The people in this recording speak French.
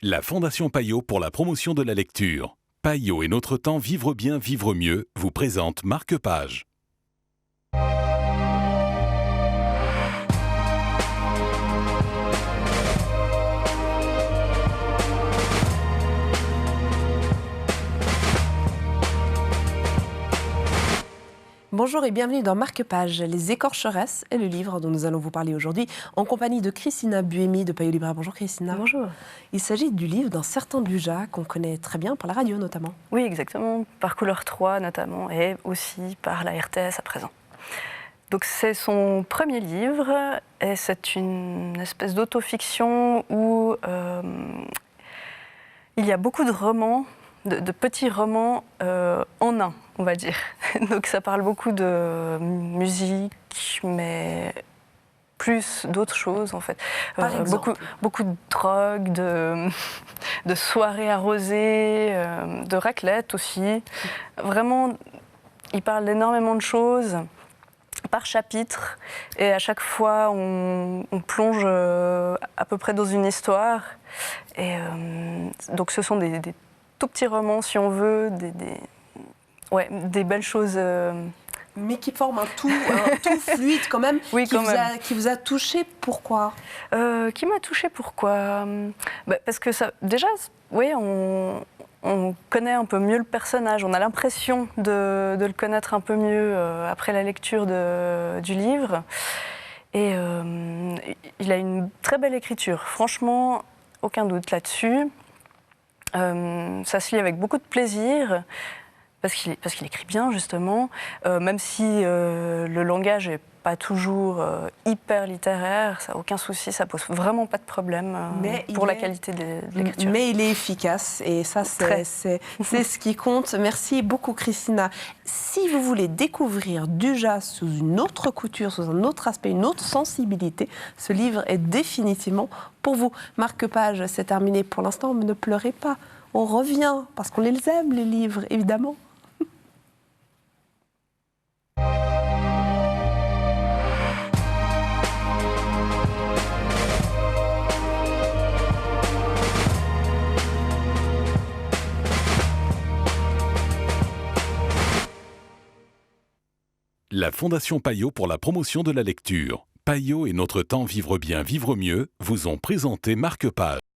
La Fondation Payot pour la promotion de la lecture. Payot et notre temps vivre bien, vivre mieux vous présente Marque-Page. Bonjour et bienvenue dans Marque-Page, les écorcheresses et le livre dont nous allons vous parler aujourd'hui en compagnie de Christina Buemi de Payot Libraire. Bonjour Christina. Bonjour. Il s'agit du livre d'un certain Buja qu'on connaît très bien par la radio notamment. Oui, exactement, par Couleur 3 notamment et aussi par la RTS à présent. Donc c'est son premier livre et c'est une espèce d'autofiction où il y a beaucoup de romans, de petits romans en un, on va dire. Donc ça parle beaucoup de musique, mais plus d'autres choses en fait. Par exemple. Beaucoup de drogue, de soirées arrosées, de raclette aussi. Vraiment, il parle d'énormément de choses par chapitre et à chaque fois on plonge à peu près dans une histoire. Et donc ce sont des tout petits romans si on veut, des belles choses. Mais qui forment un tout fluide quand même, Oui, qui vous a touché. Pourquoi Qui m'a touchée, pourquoi parce que ça, déjà, oui, on connaît un peu mieux le personnage, on a l'impression de le connaître un peu mieux après la lecture du livre. Et il a une très belle écriture, franchement, aucun doute là-dessus. Ça se lit avec beaucoup de plaisir. Parce qu'il écrit bien, justement, même si le langage n'est pas toujours hyper littéraire, ça n'a aucun souci, ça ne pose vraiment pas de problème pour la qualité de l'écriture. Mais il est efficace, et ça, c'est ce qui compte. Merci beaucoup, Christina. Si vous voulez découvrir Buja sous une autre couture, sous un autre aspect, une autre sensibilité, ce livre est définitivement pour vous. Marque-Page, c'est terminé pour l'instant, mais ne pleurez pas. On revient, parce qu'on les aime, les livres, évidemment. La Fondation Payot pour la promotion de la lecture. Payot et notre temps vivre bien, vivre mieux vous ont présenté Marque-Page.